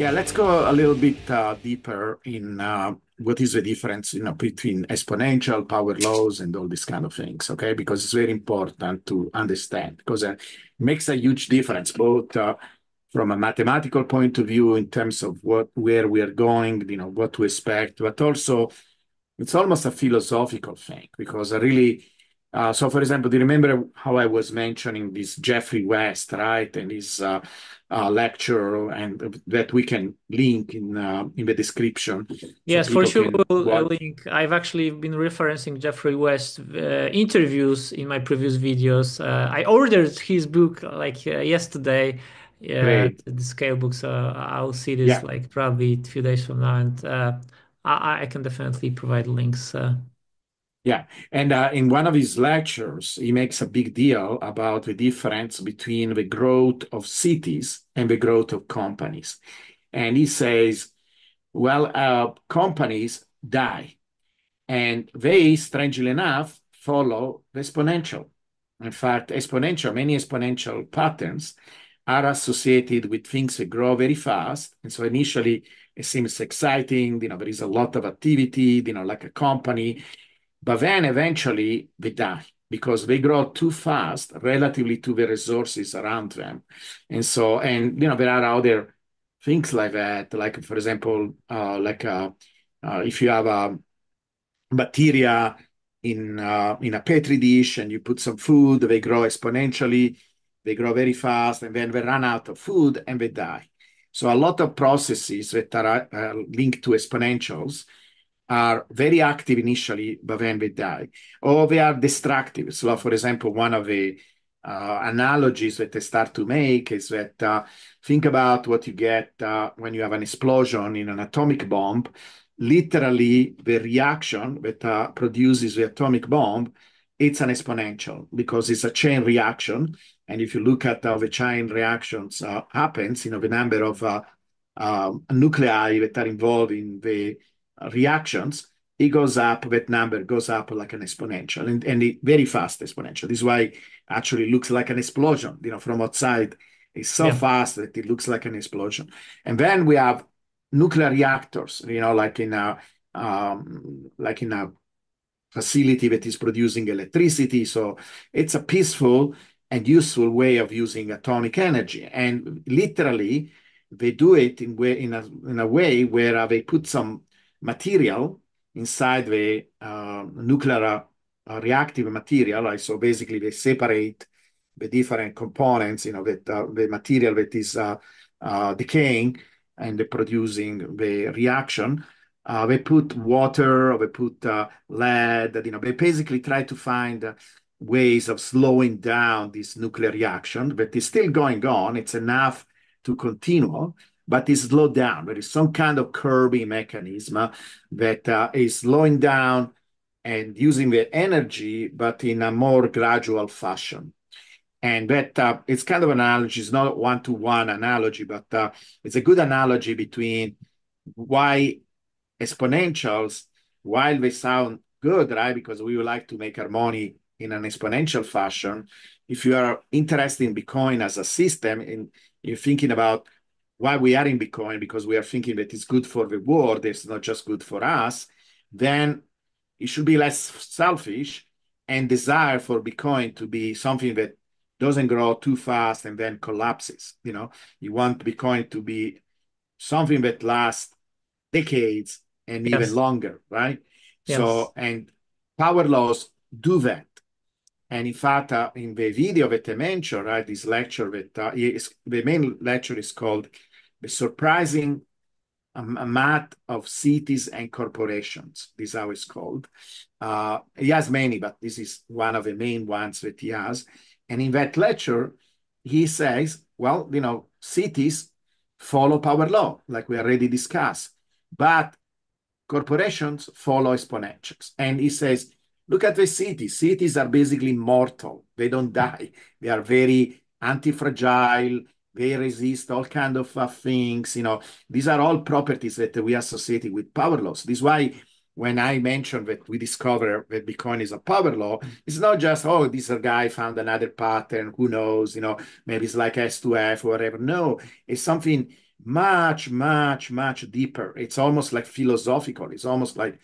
Yeah, let's go a little bit deeper in what is the difference, between exponential, power laws, and all these kind of things. Okay, because it's very important to understand because it makes a huge difference both from a mathematical point of view in terms of where we are going, what to expect, but also it's almost a philosophical thing because I really. So, for example, do you remember how I was mentioning this Jeffrey West, right, and his lecture, and that we can link in the description so Yes, for people sure can we'll watch. link. I've actually been referencing Jeffrey West interviews in my previous videos. I ordered his book yesterday, Great. the scale book, so I'll see this Yeah. like probably a few days from now, and I can definitely provide links. Yeah. And in one of his lectures, he makes a big deal about the difference between the growth of cities and the growth of companies. And he says, well, companies die, and they, strangely enough, follow the exponential. In fact, many exponential patterns are associated with things that grow very fast. And so initially it seems exciting, there is a lot of activity, like a company, but then eventually they die because they grow too fast relatively to the resources around them. And so, there are other things like that, like, for example, if you have a bacteria in a petri dish and you put some food, they grow exponentially, they grow very fast, and then they run out of food and they die. So a lot of processes that are linked to exponentials are very active initially, but then they die, or they are destructive. So, for example, one of the analogies that they start to make is that think about what you get when you have an explosion in an atomic bomb. Literally, the reaction that produces the atomic bomb, it's an exponential because it's a chain reaction. And if you look at how the chain reactions happens, the number of nuclei that are involved in the reactions, it goes up, that number goes up like an exponential and very fast exponential. This is why actually it looks like an explosion, from outside. It's so Yeah. fast that it looks like an explosion. And then we have nuclear reactors, like in a facility that is producing electricity. So it's a peaceful and useful way of using atomic energy. And literally, they do it in a way where they put some material inside the nuclear reactive material. Like, so basically, they separate the different components, that the material that is decaying and producing the reaction. They put water, or they put lead. They basically try to find ways of slowing down this nuclear reaction that is still going on. It's enough to continue, but it's slowed down. There is some kind of curbing mechanism that is slowing down and using the energy, but in a more gradual fashion. And that it's kind of an analogy. It's not a one-to-one analogy, but it's a good analogy between why exponentials, while they sound good, right? Because we would like to make our money in an exponential fashion. If you are interested in Bitcoin as a system and you're thinking about why we are in Bitcoin, because we are thinking that it's good for the world, it's not just good for us, then it should be less selfish and desire for Bitcoin to be something that doesn't grow too fast and then collapses. You want Bitcoin to be something that lasts decades and even Yes. longer, right? Yes. So, and power laws do that. And in fact, in the video that I mentioned, right, this lecture the main lecture is called "The Surprising Math of Cities and Corporations." This is how it's called. He has many, but this is one of the main ones that he has. And in that lecture, he says, well, cities follow power law, like we already discussed, but corporations follow exponentials. And he says, look at the cities. Cities are basically mortal. They don't die. They are very anti-fragile. They resist all kind of things. These are all properties that we associate with power laws. This is why when I mentioned that we discover that Bitcoin is a power law, it's not just, oh, this guy found another pattern. Who knows? Maybe it's like S2F or whatever. No, it's something much, much, much deeper. It's almost like philosophical. It's almost like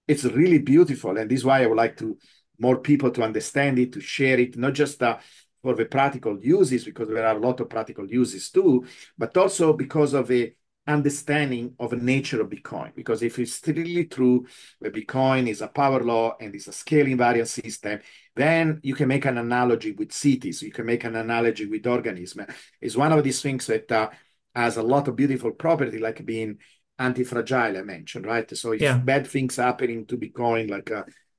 it's really beautiful. And this is why I would like to more people to understand it, to share it, not just for the practical uses, because there are a lot of practical uses too, but also because of the understanding of the nature of Bitcoin. Because if it's really true that Bitcoin is a power law and is a scale invariant system, then you can make an analogy with cities. You can make an analogy with organisms. It's one of these things that has a lot of beautiful property, like being anti-fragile, I mentioned, right? So if Yeah. bad things happening to Bitcoin, like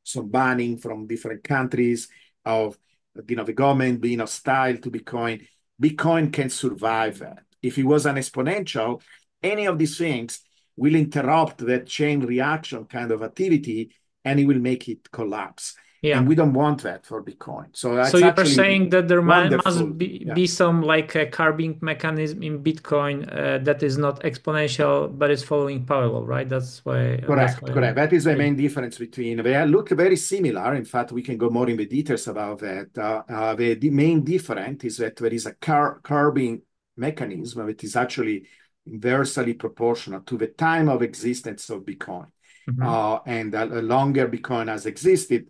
some banning from different countries, of the government being hostile to Bitcoin, Bitcoin can survive that. If it was an exponential, any of these things will interrupt that chain reaction kind of activity, and it will make it collapse. And Yeah. we don't want that for Bitcoin. So So that's you are actually saying that there wonderful. must be, Yeah. be some like a carving mechanism in Bitcoin that is not exponential, but is following parallel, right? That's Correct, why correct. That is the I, main difference between. They look very similar. In fact, we can go more in the details about that. The main difference is that there is a curbing mechanism that is actually inversely proportional to the time of existence of Bitcoin. Mhm. And the longer Bitcoin has existed,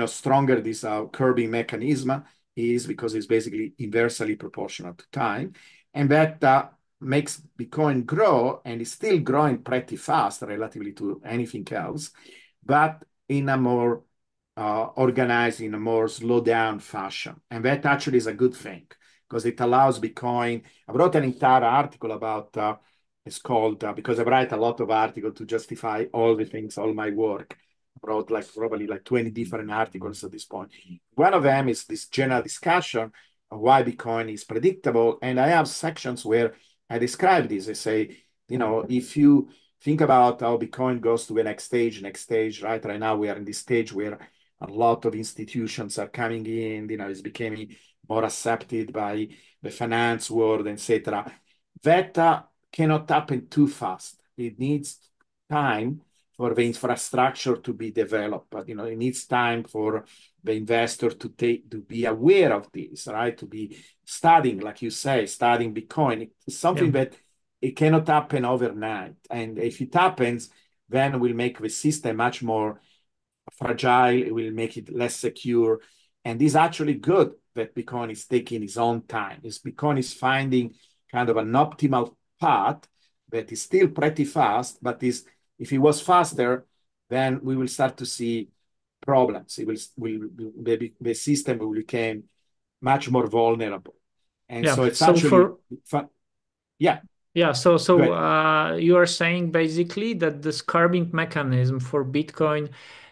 stronger this curbing mechanism is, because it's basically inversely proportional to time. And that makes Bitcoin grow, and it's still growing pretty fast relatively to anything else, but in a more organized, in a more slow down fashion. And that actually is a good thing, because it allows Bitcoin. I wrote an entire article about it's called because I write a lot of articles to justify all the things, all my work. I wrote like probably like 20 different articles at this point. One of them is this general discussion of why Bitcoin is predictable. And I have sections where I describe this. I say, if you think about how Bitcoin goes to the next stage, right? Right now we are in this stage where a lot of institutions are coming in, it's becoming more accepted by the finance world, etc. That cannot happen too fast. It needs time for the infrastructure to be developed, but it needs time for the investor to be aware of this, right? To be studying, like you say, studying Bitcoin. It's Yeah. something that it cannot happen overnight. And if it happens, then we'll make the system much more fragile. It will make it less secure. And this is actually good that Bitcoin is taking its own time. Bitcoin is finding kind of an optimal path that is still pretty fast, but if it was faster, then we will start to see problems. The system will become much more vulnerable. And Yeah. so it's So actually for fun. Yeah, Yeah, so go so ahead. you are saying basically that the carving mechanism for Bitcoin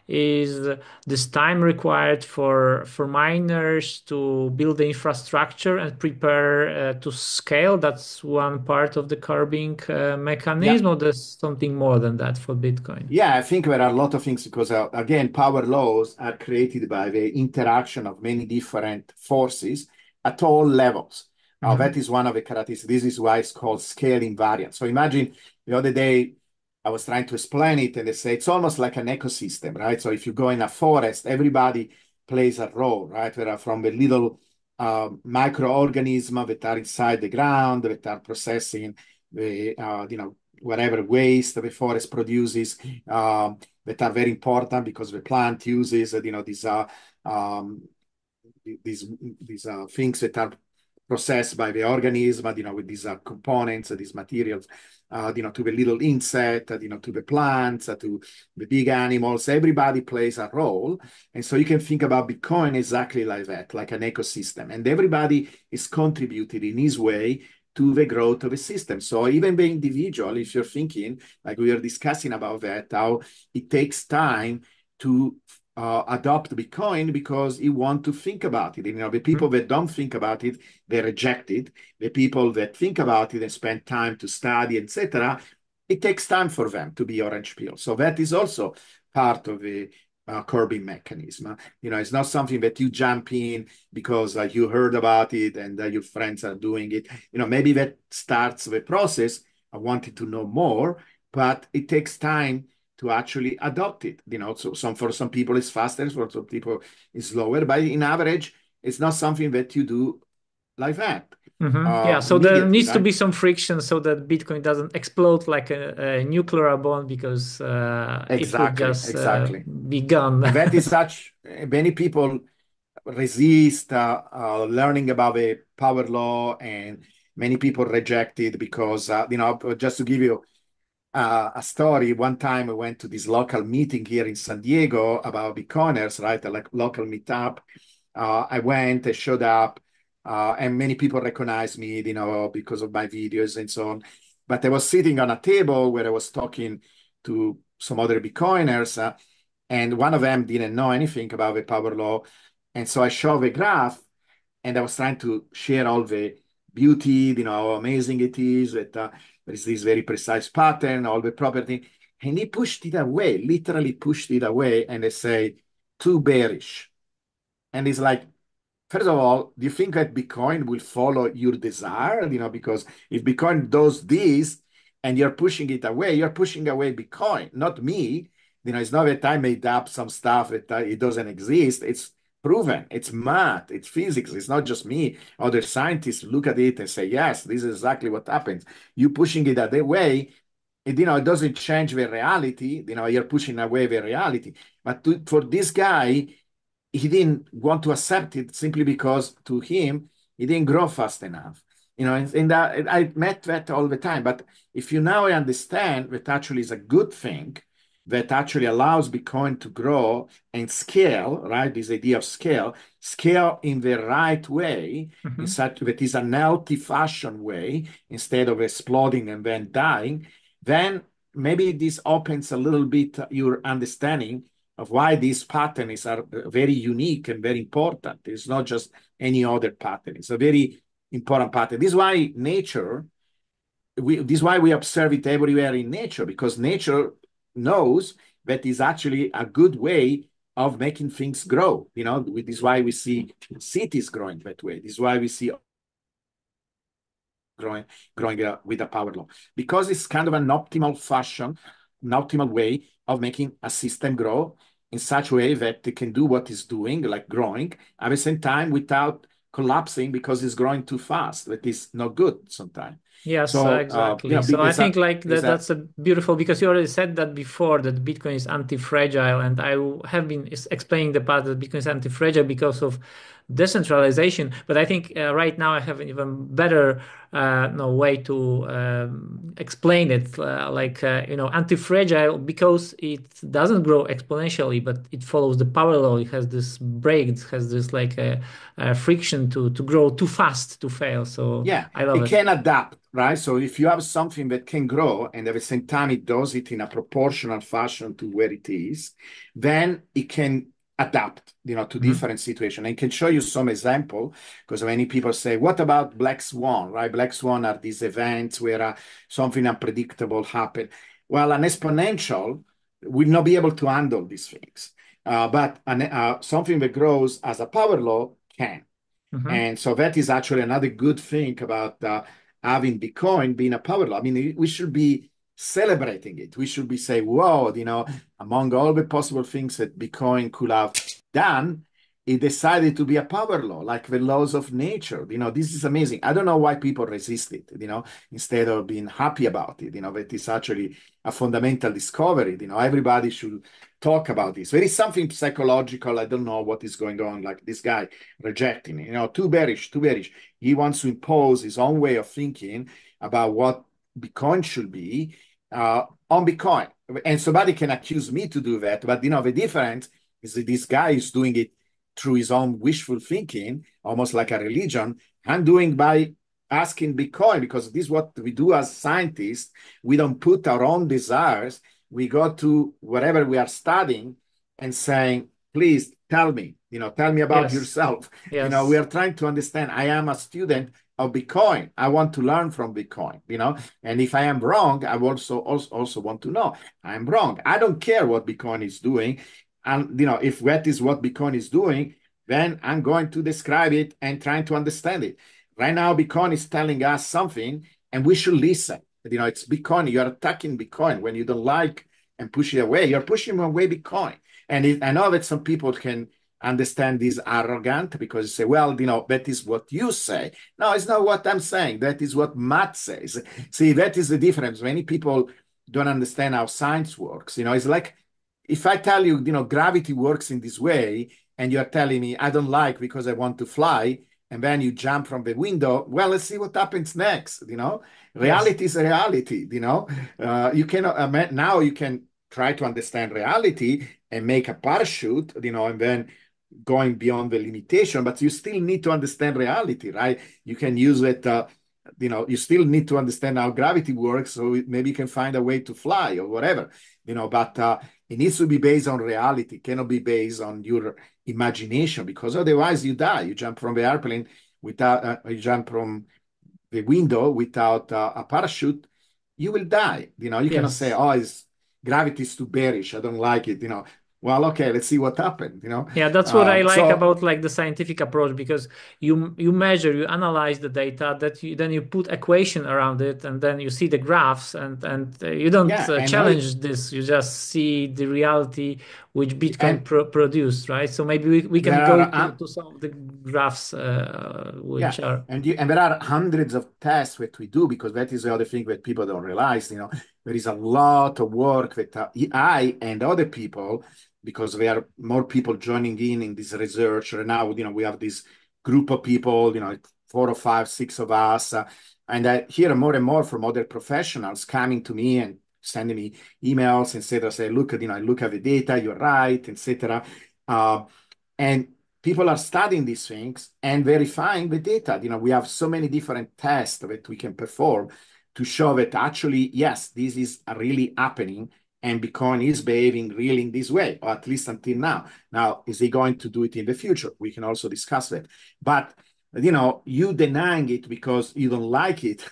is this time required for miners to build the infrastructure and prepare to scale. That's one part of the carving Yeah. mechanism, or there's something more than that for Bitcoin? Yeah, I think there are a lot of things because, again, power laws are created by the interaction of many different forces at all levels. That Hmm. is one of the characteristics. This is why it's called scale invariant. So imagine the other day I was trying to explain it, and they say it's almost like an ecosystem, right? So if you go in a forest, everybody plays a role, right? There are from the little microorganisms that are inside the ground that are processing the, whatever waste the forest produces, that are very important because the plant uses, um, these things that are processed by the organism, with these components, these materials, to the little insect, to the plants, to the big animals. Everybody plays a role. And so you can think about Bitcoin exactly like that, like an ecosystem. And everybody is contributed in his way to the growth of a system. So even the individual, if you're thinking, like we are discussing about that, how it takes time to adopt Bitcoin because you want to think about it. The people that don't think about it, they reject it. The people that think about it and spend time to study, etc., it takes time for them to be orange peel. So that is also part of the curbing mechanism. It's not something that you jump in because you heard about it and your friends are doing it. Maybe that starts the process. I wanted to know more, but it takes time to actually adopt it. So for some people it's faster, for some people it's slower, but in average, it's not something that you do like that. Yeah, so there Immediately, needs to right? be some friction so that Bitcoin doesn't explode like a nuclear bomb because it would Exactly, just exactly. be gone. And that is such, many people resist learning about the power law, and many people reject it because, just to give you a story, one time I went to this local meeting here in San Diego about Bitcoiners, right? A local meetup. I showed up, and many people recognized me, because of my videos and so on. But I was sitting on a table where I was talking to some other Bitcoiners, and one of them didn't know anything about the power law. And so I showed the graph, and I was trying to share all the beauty, how amazing it is, that there is this very precise pattern, all the property. And he pushed it away, literally pushed it away, and they say, too bearish. And it's like, first of all, do you think that Bitcoin will follow your desire? Because if Bitcoin does this and you're pushing it away, you're pushing away Bitcoin, not me. It's not that I made up some stuff that it doesn't exist. It's proven. It's math. It's physics. It's not just me. Other scientists look at it and say, yes, this is exactly what happens. You pushing it away, it doesn't change the reality. You're pushing away the reality. But for this guy, he didn't want to accept it simply because to him, he didn't grow fast enough. And that, I met that all the time. But if you now understand that actually is a good thing, that actually allows Bitcoin to grow and scale, right? This idea of scale in the right way, in such that is an healthy fashion way, instead of exploding and then dying, then maybe this opens a little bit your understanding of why these patterns are very unique and very important. It's not just any other pattern. It's a very important pattern. This is why this is why we observe it everywhere in nature, because nature knows that is actually a good way of making things grow. This is why we see cities growing that way. This is why we see growing with a power law, because it's kind of an optimal fashion, an optimal way of making a system grow in such a way that it can do what it's doing, like growing, at the same time without collapsing because it's growing too fast. That is not good sometimes. Yes, So, exactly. So I think like that's a beautiful, because you already said that before, that Bitcoin is anti-fragile, and I have been explaining the part that Bitcoin is anti-fragile because of decentralization. But I think right now I have an even better no way to explain it. Anti-fragile because it doesn't grow exponentially, but it follows the power law. It has this break, it has this like a friction to grow too fast to fail. So yeah, I love it it. can adapt, right? So if you have something that can grow and at the same time it does it in a proportional fashion to where it is, then it can adapt, to different situations. I can show you some example, because many people say, what about black swan, right? Black swan are these events where something unpredictable happen. Well, an exponential will not be able to handle these things. But something that grows as a power law can. And so that is actually another good thing about having Bitcoin being a power law. I mean, we should be celebrating it. We should be saying, whoa, among all the possible things that Bitcoin could have done, it decided to be a power law, like the laws of nature. This is amazing. I don't know why people resist it, instead of being happy about it, that is actually a fundamental discovery. Everybody should talk about this. There is something psychological. I don't know what is going on, like this guy rejecting it, too bearish, too bearish. He wants to impose his own way of thinking about what Bitcoin should be on Bitcoin. And somebody can accuse me to do that. But, the difference is that this guy is doing it through his own wishful thinking, almost like a religion. I'm doing by asking Bitcoin, because this is what we do as scientists. We don't put our own desires. We go to whatever we are studying and saying, please tell me, tell me about Yes. yourself. Yes. We are trying to understand. I am a student of Bitcoin. I want to learn from Bitcoin, and if I am wrong, I also want to know I'm wrong. I don't care what Bitcoin is doing. And, if that is what Bitcoin is doing, then I'm going to describe it and trying to understand it. Right now, Bitcoin is telling us something, and we should listen. It's Bitcoin. You're attacking Bitcoin when you don't like and push it away. You're pushing away Bitcoin. And I know that some people can understand this arrogant because you say, well, that is what you say. No, it's not what I'm saying. That is what math says. See, that is the difference. Many people don't understand how science works. It's like if I tell you, gravity works in this way, and you're telling me I don't like because I want to fly, and then you jump from the window, well, let's see what happens next. Yes. Reality is reality. You cannot, now you can try to understand reality and make a parachute, and then going beyond the limitation, but you still need to understand reality, right? You can use it, you still need to understand how gravity works, so maybe you can find a way to fly or whatever, but it needs to be based on reality. It cannot be based on your imagination, because otherwise you die. You jump from the airplane without, you jump from the window without a parachute, you will die. You cannot say, Yes. oh, gravity is too bearish, I don't like it. Well, okay, let's see what happened. Yeah, that's what I like So about like the scientific approach, because you measure, you analyze the data, that you then you put equation around it, and then you see the graphs, and you don't yeah, and now challenge this. You just see the reality which Bitcoin and produced, right? So maybe we can there go are to some of the graphs yeah, which are. and there are hundreds of tests that we do, because that is the other thing that people don't realize. There is a lot of work that I and other people, because there are more people joining in this research right now. We have this group of people, 4 or 5, 6 of us, and I hear more and more from other professionals coming to me and sending me emails, etc. Say, look, I look at the data, you're right, etc. And people are studying these things and verifying the data. We have so many different tests that we can perform to show that actually, yes, this is really happening, and Bitcoin is behaving really in this way, or at least until now. Now, is he going to do it in the future? We can also discuss that. But, you denying it because you don't like it,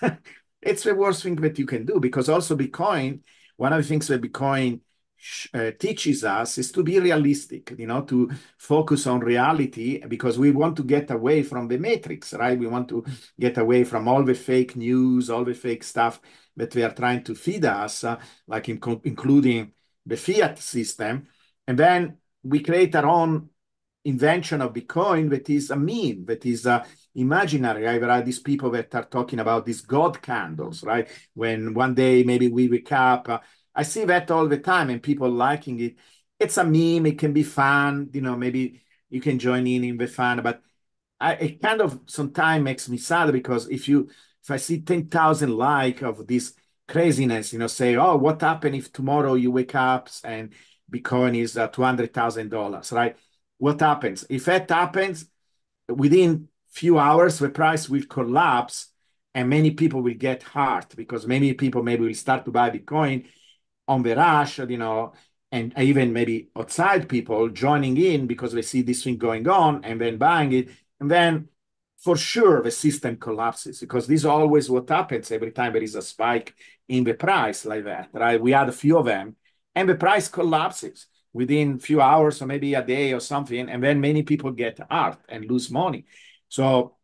it's the worst thing that you can do, because also Bitcoin, one of the things that Bitcoin teaches us is to be realistic, to focus on reality, because we want to get away from the matrix, right? We want to get away from all the fake news, all the fake stuff that they are trying to feed us, like including the fiat system. And then we create our own invention of Bitcoin that is a meme, that is imaginary. Right? There are these people that are talking about these God candles, right? When one day maybe we wake up, I see that all the time, and people liking it. It's a meme. It can be fun. Maybe you can join in the fun, but it kind of sometimes makes me sad, because if I see 10,000 like of this craziness, say, oh, what happened if tomorrow you wake up and Bitcoin is $200,000, right? What happens? If that happens, within few hours, the price will collapse, and many people will get hurt, because many people maybe will start to buy Bitcoin on the rush, and even maybe outside people joining in because they see this thing going on and then buying it. And then for sure the system collapses, because this is always what happens every time there is a spike in the price like that, right? We had a few of them, and the price collapses within a few hours or maybe a day or something, and then many people get hurt and lose money. So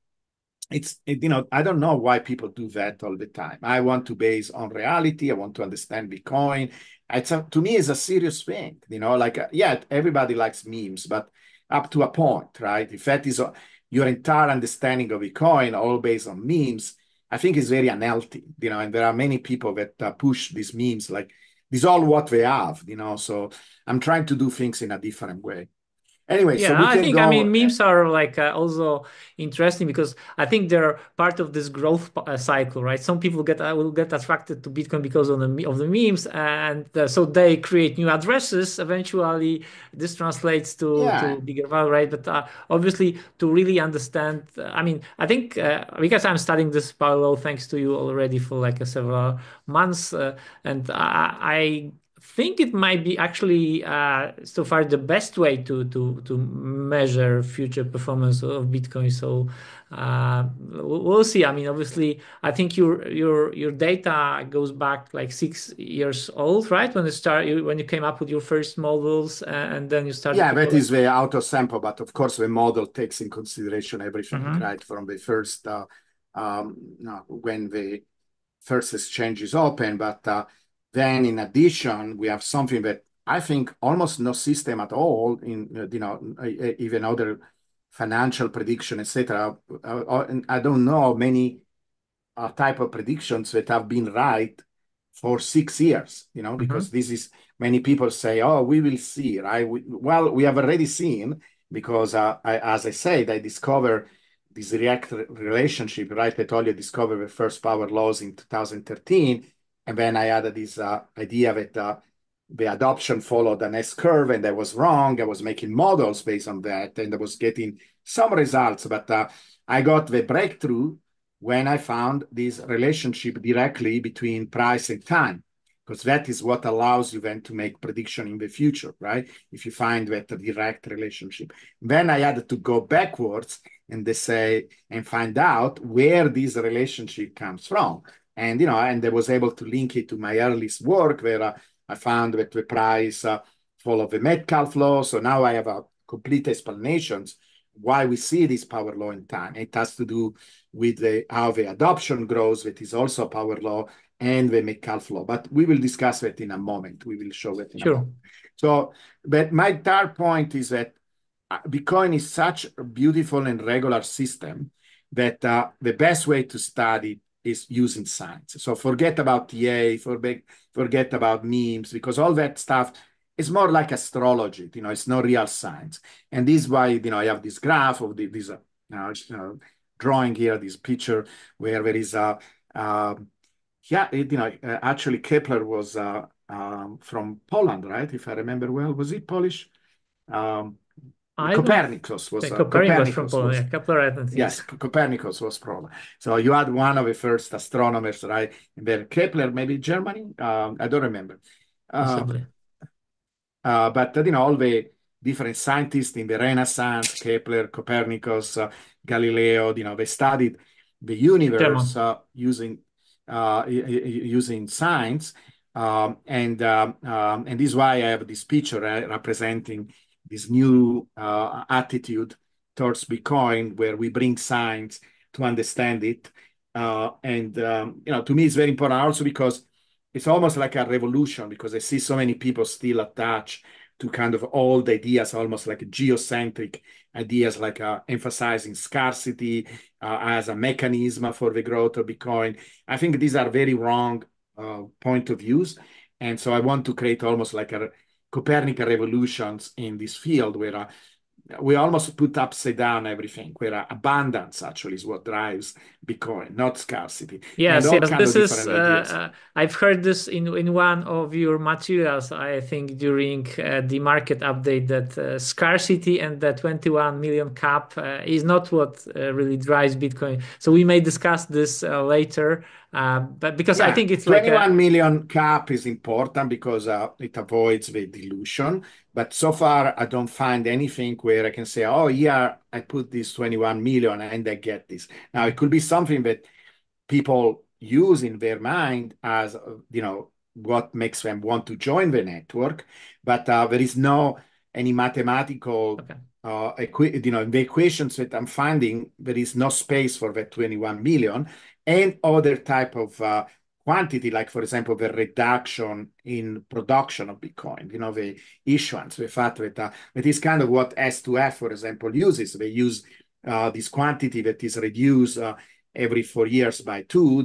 I don't know why people do that all the time. I want to base on reality. I want to understand Bitcoin. To me, it's a serious thing, like, yeah, everybody likes memes, but up to a point, right? If that is your entire understanding of Bitcoin, all based on memes, I think it's very unhealthy, and there are many people that push these memes, like, this is all what they have, so I'm trying to do things in a different way. Anyway, so Yeah, we I can think, I go. mean, memes are like also interesting, because I think they're part of this growth cycle, right? Some people will get attracted to Bitcoin because of the memes, and so they create new addresses. Eventually, this translates Yeah, to bigger value, right? But obviously, to really understand, I mean, I think because I'm studying this parallel thanks to you already for like several months, and I think it might be actually so far the best way to measure future performance of Bitcoin. So we'll see. I mean, obviously, I think your data goes back like 6 years old, right? When you came up with your first models, and then you started yeah, to that collect. is the auto sample, but of course the model takes in consideration everything, Mhm. right? From the first, no, when the first exchange is open, but then in addition, we have something that I think almost no system at all in even other financial prediction, etc. I don't know many type of predictions that have been right for 6 years, Mhm. because this is many people say, oh, we will see, right? Well, we have already seen because as I said, I discovered this direct relationship, right? I told you I discovered the first power laws in 2013. And then I had this idea that the adoption followed an S curve, and I was wrong. I was making models based on that, and I was getting some results. But I got the breakthrough when I found this relationship directly between price and time, because that is what allows you then to make prediction in the future, right? If you find that direct relationship. Then I had to go backwards and they say and find out where this relationship comes from. And and I was able to link it to my earliest work where I found that the price follow the Metcalfe law. So now I have a complete explanations why we see this power law in time. It has to do with how the adoption grows, that is also a power law, and the Metcalfe law. But we will discuss that in a moment. We will show it in a Sure. moment. So, but my third point is that Bitcoin is such a beautiful and regular system that the best way to study is using science. So forget about TA, forget about memes, because all that stuff is more like astrology. It's not real science. And this is why I have this graph of this drawing here, this picture where there is a yeah, actually Kepler was from Poland, right? If I remember well, was he Polish? Um, I don't Copernicus was think Copernicus from Copernicus Poland. was Yeah, Kepler, I don't think yes, so. Copernicus was Poland. So you had one of the first astronomers, right? And then Kepler, maybe Germany. I don't remember. Uh, Possibly. but all the different scientists in the Renaissance, Kepler, Copernicus, Galileo, they studied the universe German. using science, and this is why I have this picture representing this new attitude towards Bitcoin, where we bring science to understand it, and to me, it's very important also because it's almost like a revolution because I see so many people still attached to kind of old ideas, almost like geocentric ideas, like emphasizing scarcity as a mechanism for the growth of Bitcoin. I think these are very wrong point of views. And so I want to create almost like a Copernican revolutions in this field where we almost put upside down everything, where abundance actually is what drives Bitcoin, not scarcity, and Yes, all yes. kind of This is different ideas. I've heard this in one of your materials, I think during the market update that scarcity and the 21 million cap is not what really drives Bitcoin. So we may discuss this later, but because I Yeah, think it's like a 21 million cap is important because it avoids the dilution. But so far, I don't find anything where I can say, oh, yeah, I put this 21 million and I get this. Now, it could be something that people use in their mind as, what makes them want to join the network. But there is no any mathematical, okay. in the equations that I'm finding, there is no space for that 21 million and other type of quantity, like, for example, the reduction in production of Bitcoin, the issuance, the fact that that is kind of what S2F, for example, uses. They use this quantity that is reduced every 4 years by two,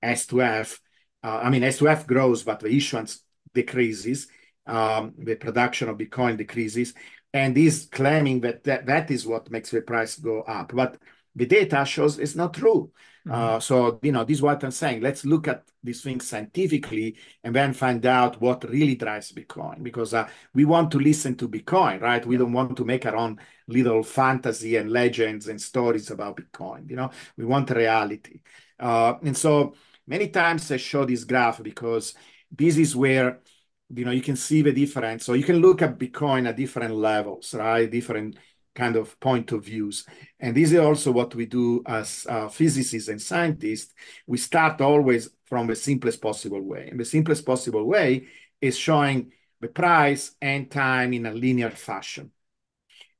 S2F. I mean, S2F grows, but the issuance decreases, the production of Bitcoin decreases. And he's claiming that is what makes the price go up. But the data shows it's not true. Mhm. So, this is what I'm saying. Let's look at these things scientifically and then find out what really drives Bitcoin. Because we want to listen to Bitcoin, right? We Yeah. don't want to make our own little fantasy and legends and stories about Bitcoin. We want reality. And so many times I show this graph because this is where you can see the difference. So you can look at Bitcoin at different levels, right? Different kind of point of views. And this is also what we do as physicists and scientists. We start always from the simplest possible way. And the simplest possible way is showing the price and time in a linear fashion.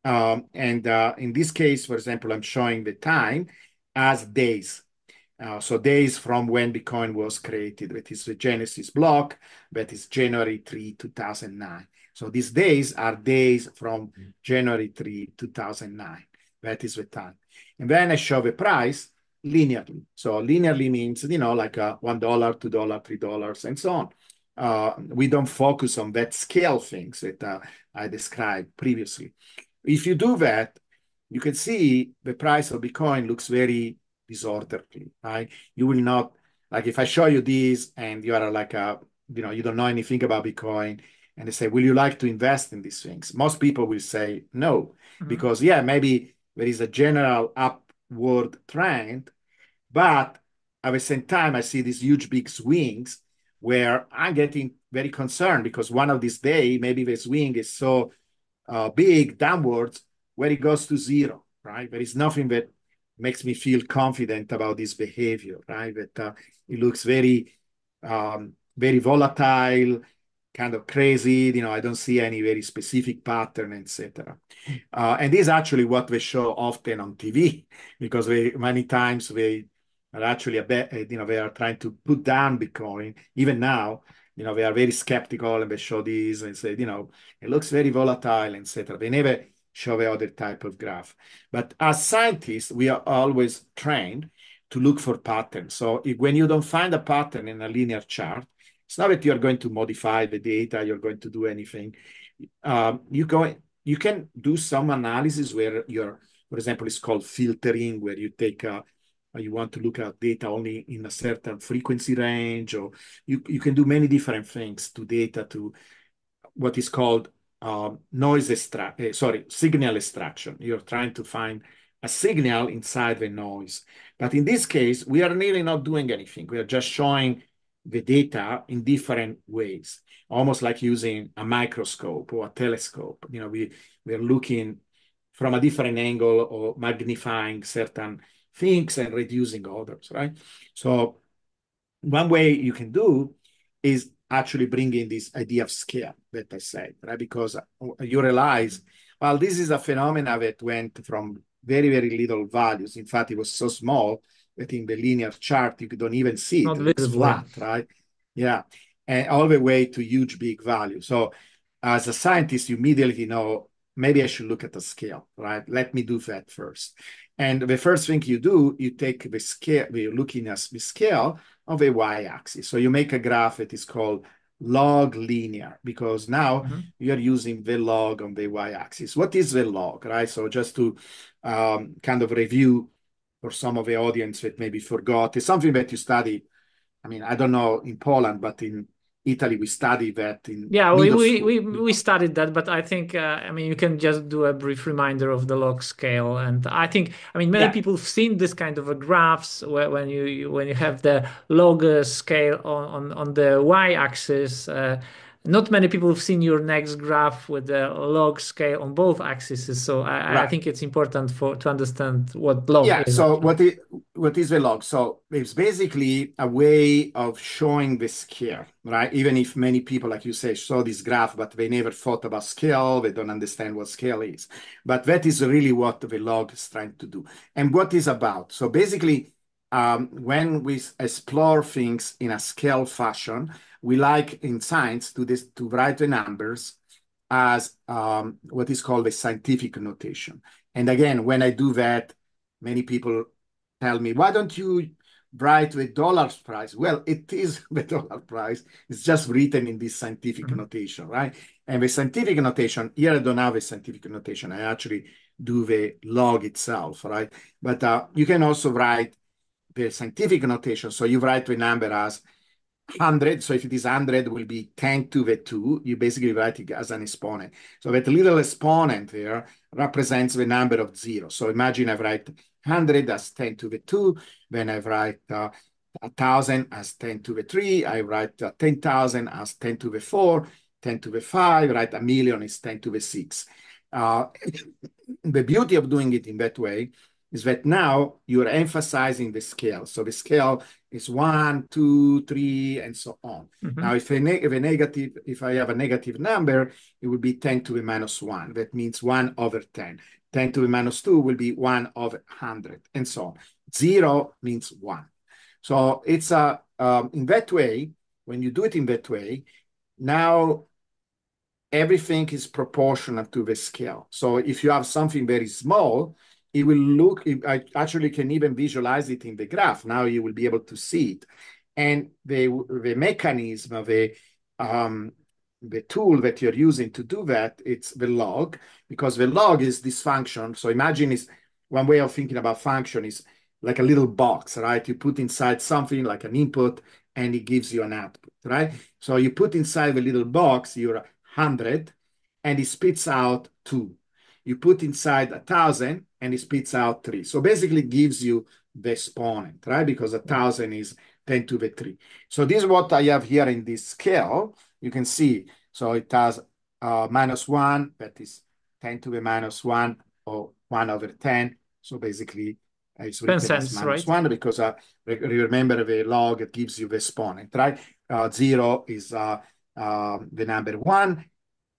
And in this case, for example, I'm showing the time as days. So days from when Bitcoin was created. That is the Genesis block. That is January 3, 2009. So these days are days from January 3, 2009. That is the time. And then I show the price linearly. So linearly means, like $1, $2, $3, and so on. We don't focus on that scale things that I described previously. If you do that, you can see the price of Bitcoin looks very disorderly, right? You will not, like if I show you this and you are like you don't know anything about Bitcoin, and they say, will you like to invest in these things? Most people will say no, because maybe there is a general upward trend, but at the same time, I see these huge big swings where I'm getting very concerned because one of these days, maybe the swing is so big downwards where it goes to zero, right? There is nothing that makes me feel confident about this behavior, right? That it looks very, very volatile, kind of crazy. I don't see any very specific pattern, etc. And this is actually what they show often on TV, because many times they are actually they are trying to put down Bitcoin. Even now, they are very skeptical and they show this and say, it looks very volatile, etc. They never show the other type of graph. But as scientists, we are always trained to look for patterns. So when you don't find a pattern in a linear chart, it's not that you're going to modify the data, you're going to do anything. You can do some analysis where for example, it's called filtering, where you take you want to look at data only in a certain frequency range, or you can do many different things to data to what is called signal extraction. You're trying to find a signal inside the noise. But in this case, we are really not doing anything. We are just showing the data in different ways, almost like using a microscope or a telescope. We are looking from a different angle or magnifying certain things and reducing others, right? So one way you can do is actually bring in this idea of scale that I said, right? Because you realize, well, this is a phenomenon that went from very, very little values. In fact, it was so small that in the linear chart, you don't even see it. Not It looks flat, right? Yeah. And all the way to huge, big value. So as a scientist, you immediately know, maybe I should look at the scale, right? Let me do that first. And the first thing you do, you take the scale, we're looking at the scale of a y-axis. So you make a graph that is called log linear, because now you're using the log on the y-axis. What is the log, right? So just to kind of review for some of the audience that maybe forgot, it's something that you study. I mean, I don't know in Poland, but in Italy, we study that in middle school. We studied that, but I think I mean you can just do a brief reminder of the log scale, and I think many people have seen this kind of a graphs when you have the log scale on the y-axis. Not many people have seen your next graph with the log scale on both axes, so I think it's important to understand what log is. So what is the log? So it's basically a way of showing the scale, right? Even if many people, like you say, saw this graph, but they never thought about scale, they don't understand what scale is. But that is really what the log is trying to do. And what is about? So basically, when we explore things in a scale fashion, we like in science to write the numbers as what is called a scientific notation. And again, when I do that, many people tell me, why don't you write the dollar price? Well, it is the dollar price. It's just written in this scientific notation, right? And the scientific notation, here I don't have a scientific notation. I actually do the log itself, right? But you can also write the scientific notation. So you write the number as 100. So if it is 100, will be 10 to the 2. You basically write it as an exponent. So that little exponent there represents the number of zero. So imagine I write 100 as 10 to the 2. Then I write 1,000 as 10 to the 3. I write 10,000 as 10 to the 4, 10 to the 5. Right? A million is 10 to the 6. The beauty of doing it in that way is that now you're emphasizing the scale. So the scale is 1, 2, 3, and so on. Now, if I have a negative number, it will be 10 to the minus 1. That means 1 over 10. 10 to the minus 2 will be 1 over 100, and so on. 0 means 1. So it's in that way, when you do it in that way, now everything is proportional to the scale. So if you have something very small, it will look, I actually can even visualize it in the graph. Now you will be able to see it. And the mechanism, the tool that you're using to do that, it's the log, because the log is this function. So imagine is one way of thinking about function is like a little box, right? You put inside something like an input and it gives you an output, right? So you put inside the little box your 100 and it spits out 2. You put inside 1,000 and it spits out 3. So basically it gives you the exponent, right? Because 1,000 is 10 to the 3. So this is what I have here in this scale. You can see, so it has -1, that is 10 to the -1 or 1 over 10. So basically it's 10 written as cents, minus right? 1 because remember the log, it gives you the exponent, right? 0 is the number 1.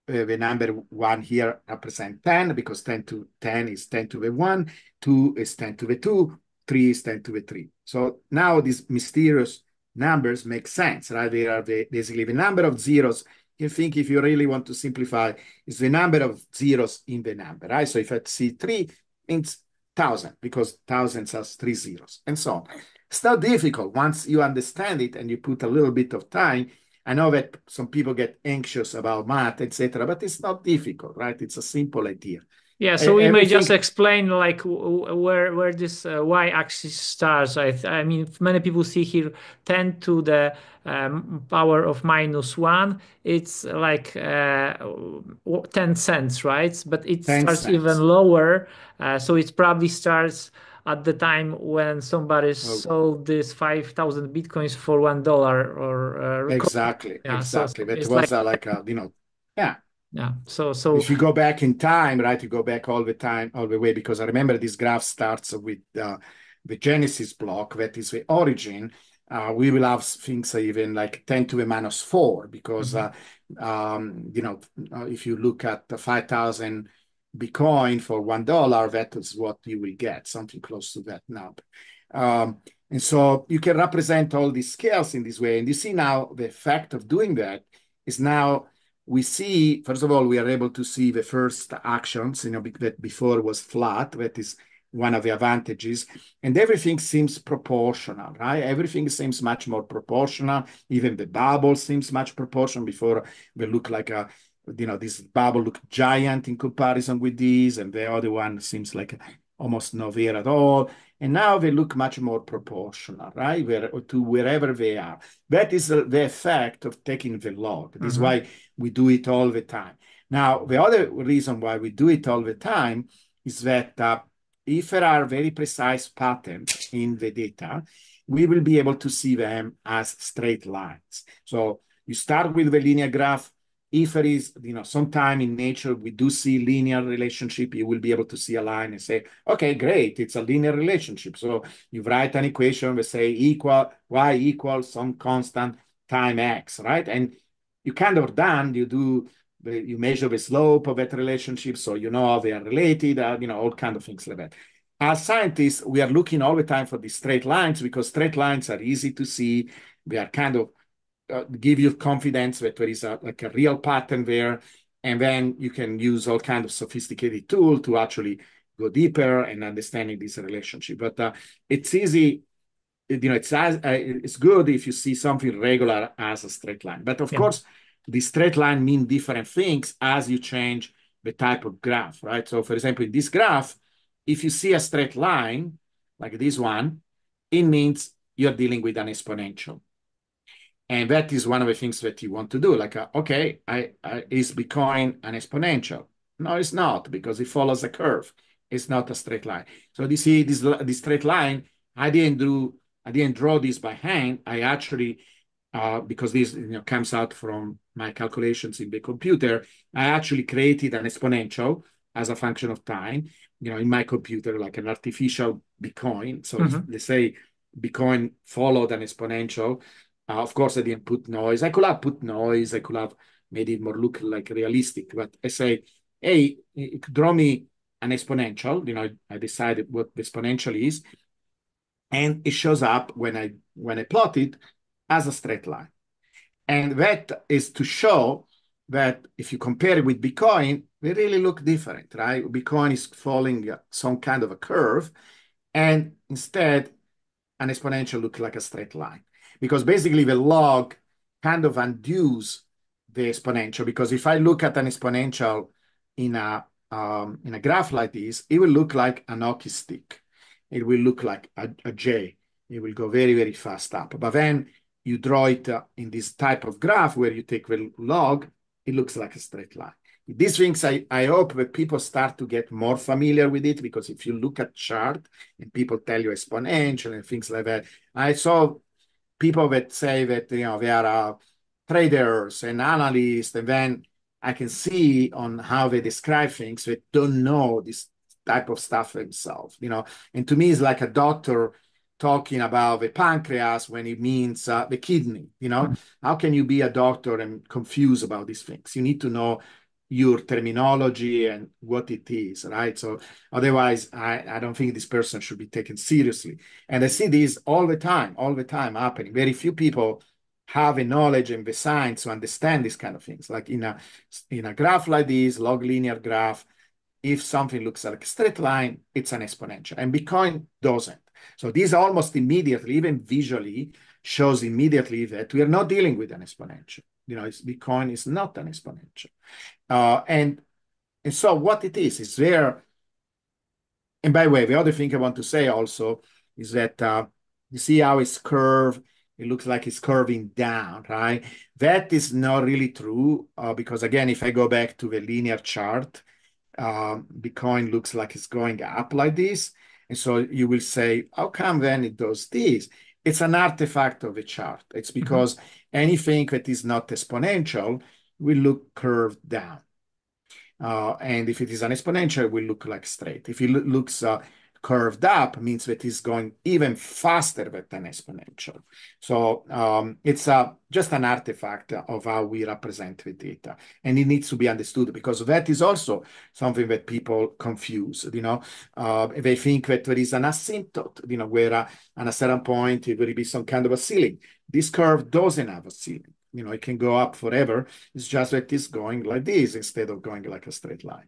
The number 1 here represents 10 because 10 to 10 is 10 to the 1, 2 is 10 to the 2, 3 is 10 to the 3. So now these mysterious numbers make sense, right? They are basically the number of zeros. You think if you really want to simplify, is the number of zeros in the number, right? So if I see 3, means 1,000 because thousands has 3 zeros and so on. It's not difficult once you understand it and you put a little bit of time. I know that some people get anxious about math, etc., but it's not difficult, right? It's a simple idea. Yeah, so we may just Everything explain like where this y-axis starts. I mean, many people see here 10 to the power of -1. It's like 10 cents, right? But it 10 starts even cents. lower. So it probably starts at the time when somebody Oh, sold this 5,000 bitcoins for $1 or exactly, yeah. So exactly. That it's was like like yeah. yeah. So If you go back in time, right, you go back all the time, all the way, because I remember this graph starts with the Genesis block, that is the origin. We will have things even like 10 to the -4, because, mhm. if you look at the 5,000 Bitcoin for $1, that is what you will get, something close to that number. And so you can represent all these scales in this way. And you see now the effect of doing that is now we see, first of all, we are able to see the first actions, that before was flat. That is one of the advantages. And everything seems proportional, right? Everything seems much more proportional. Even the bubble seems much proportional. Before we look like this bubble looked giant in comparison with these, and the other one seems like almost no there at all. And now they look much more proportional, right? To wherever they are. That is the effect of taking the log. This is why we do it all the time. Now, the other reason why we do it all the time is that if there are very precise patterns in the data, we will be able to see them as straight lines. So you start with the linear graph. If there is, sometime in nature we do see linear relationship, you will be able to see a line and say, okay, great, it's a linear relationship. So you write an equation that say y equals some constant time x, right? And you kind of done, you measure the slope of that relationship, so you know how they are related, all kind of things like that. As scientists, we are looking all the time for these straight lines because straight lines are easy to see. They are kind of give you confidence that there is a real pattern there, and then you can use all kind of sophisticated tool to actually go deeper and understanding this relationship. But it's easy, it's good if you see something regular as a straight line. But of Yeah. course, the straight line mean different things as you change the type of graph, right? So for example, in this graph, if you see a straight line like this one, it means you're dealing with an exponential. And that is one of the things that you want to do. Like, okay, is Bitcoin an exponential? No, it's not, because it follows a curve. It's not a straight line. So you see this straight line, I didn't draw this by hand. I actually, because this comes out from my calculations in the computer, I actually created an exponential as a function of time, in my computer, like an artificial Bitcoin. So if, let's say Bitcoin followed an exponential, of course, I didn't put noise. I could have put noise. I could have made it more look like realistic. But I say, hey, draw me an exponential. I decided what the exponential is. and it shows up when I plot it as a straight line. And that is to show that if you compare it with Bitcoin, they really look different, right? Bitcoin is following some kind of a curve, and instead, an exponential looks like a straight line. Because basically the log kind of undoes the exponential. Because if I look at an exponential in a graph like this, it will look like an hockey stick. It will look like a J. It will go very, very fast up. But then you draw it in this type of graph where you take the log, it looks like a straight line. These things, I hope that people start to get more familiar with it, because if you look at chart and people tell you exponential and things like that, I saw people that say that they are traders and analysts, and then I can see on how they describe things that don't know this type of stuff themselves, And to me, it's like a doctor talking about the pancreas when it means the kidney, How can you be a doctor and confused about these things? You need to know your terminology and what it is, right? So otherwise, I don't think this person should be taken seriously. And I see this all the time happening. Very few people have a knowledge and the science to understand these kind of things. Like in a graph like this, log linear graph, if something looks like a straight line, it's an exponential. And Bitcoin doesn't. So this almost immediately, even visually, shows immediately that we are not dealing with an exponential. Bitcoin is not an exponential. And so what it is there. And by the way, the other thing I want to say also is that you see how it's curved. It looks like it's curving down, right? That is not really true because, again, if I go back to the linear chart, Bitcoin looks like it's going up like this. And so you will say, how come then it does this? It's an artifact of the chart. It's because anything that is not exponential will look curved down. And if it is an exponential, it will look like straight. If it looks curved up, means that it's going even faster than an exponential. So it's just an artifact of how we represent the data. And it needs to be understood, because that is also something that people confuse. They think that there is an asymptote, where at a certain point, it will be some kind of a ceiling. This curve doesn't have a ceiling. It can go up forever. It's just that it's going like this instead of going like a straight line.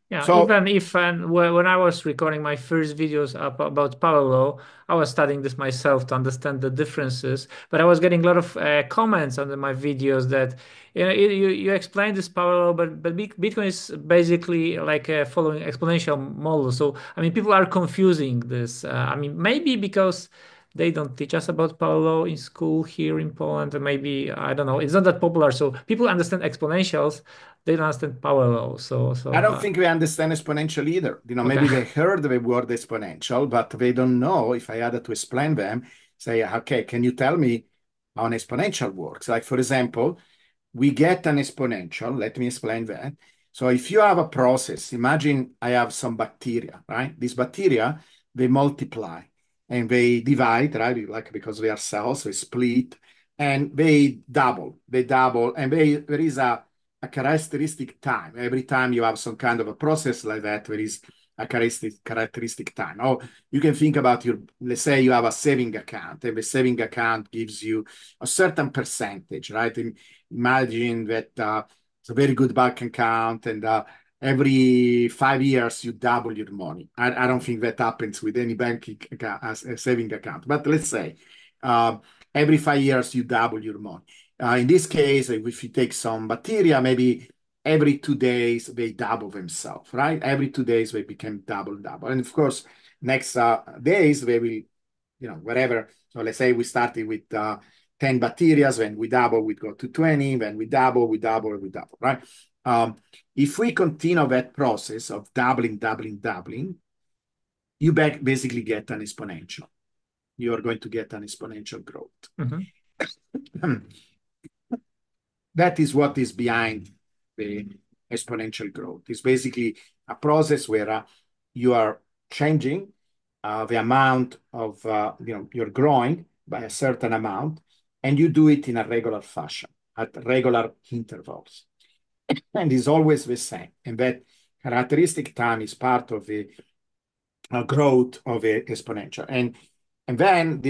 Yeah, So even if when I was recording my first videos about power law, I was studying this myself to understand the differences. But I was getting a lot of comments under my videos that you explained this power law, but Bitcoin is basically like following exponential model. So I mean, people are confusing this. I mean, maybe because they don't teach us about power law in school here in Poland, and maybe I don't know. It's not that popular, so people understand exponentials. They don't understand power law. I don't think we understand exponential either. Maybe Okay. they heard the word exponential, but they don't know. If I had to explain them, say, okay, can you tell me how an exponential works? Like, for example, we get an exponential. Let me explain that. So if you have a process, imagine I have some bacteria, right? These bacteria, they multiply and they divide, right? Like, because they are cells, they split and they double. And there is a characteristic time. Every time you have some kind of a process like that, there is a characteristic time. Oh, you can think about let's say you have a saving account, and the saving account gives you a certain percentage, right? Imagine that it's a very good bank account, and every 5 years you double your money. I don't think that happens with any banking account, as a saving account, but let's say uh, every 5 years you double your money. In this case, if you take some bacteria, maybe every 2 days they double themselves, right? Every 2 days they become double. And of course, next days they will, whatever. So let's say we started with 10 bacteria, when we double, we go to 20, then we double, right? If we continue that process of doubling, you basically get an exponential. You are going to get an exponential growth. Mhm. That is what is behind the exponential growth. It's basically a process where you are changing the amount of, you're growing by a certain amount, and you do it in a regular fashion at regular intervals. And it's always the same. And that characteristic time is part of the growth of a exponential. And then,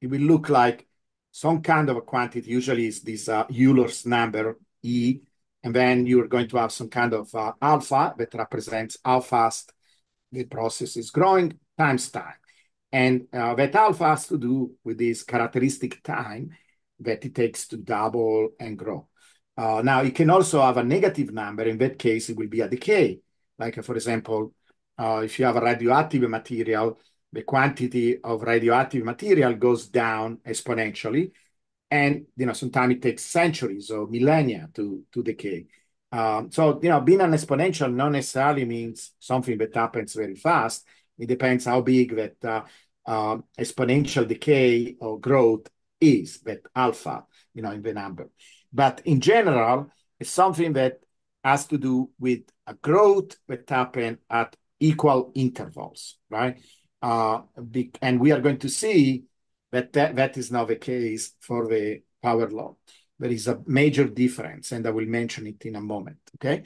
it will look like some kind of a quantity. Usually is this Euler's number, E, and then you're going to have some kind of alpha that represents how fast the process is growing times time. And that alpha has to do with this characteristic time that it takes to double and grow. Now, it can also have a negative number. In that case, it will be a decay. Like, for example, if you have a radioactive material, the quantity of radioactive material goes down exponentially. And, sometimes it takes centuries or millennia to decay. So, being an exponential not necessarily means something that happens very fast. It depends how big that exponential decay or growth is, that alpha, in the number. But in general, it's something that has to do with a growth that happens at equal intervals, right? And we are going to see that is not the case for the power law. There is a major difference, and I will mention it in a moment, okay?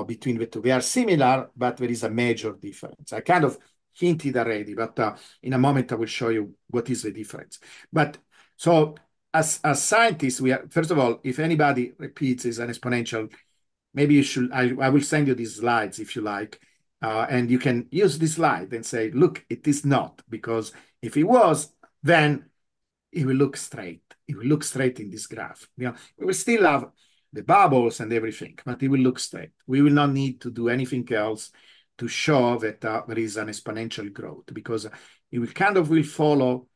Between the two. They are similar, but there is a major difference. I kind of hinted already, but in a moment I will show you what is the difference. But so as scientists, we are, first of all, if anybody repeats is an exponential, maybe you should, I will send you these slides if you like, and you can use this slide and say, look, it is not, because if it was, then it will look straight. It will look straight in this graph. We will still have the bubbles and everything, but it will look straight. We will not need to do anything else to show that there is an exponential growth, because it will follow,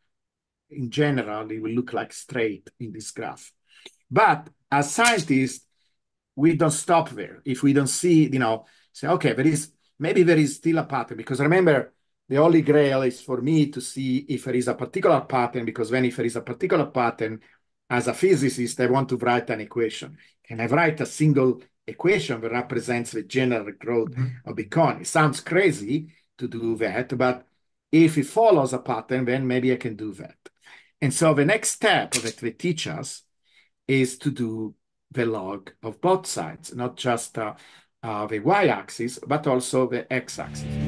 in general, it will look like straight in this graph. But as scientists, we don't stop there. If we don't see, say, okay, maybe there is still a pattern, because remember, the holy grail is for me to see if there is a particular pattern, because then if there is a particular pattern, as a physicist, I want to write an equation. And I write a single equation that represents the general growth of Bitcoin. It sounds crazy to do that, but if it follows a pattern, then maybe I can do that. And so the next step that they teach us is to do the log of both sides, not just the y-axis, but also the x-axis.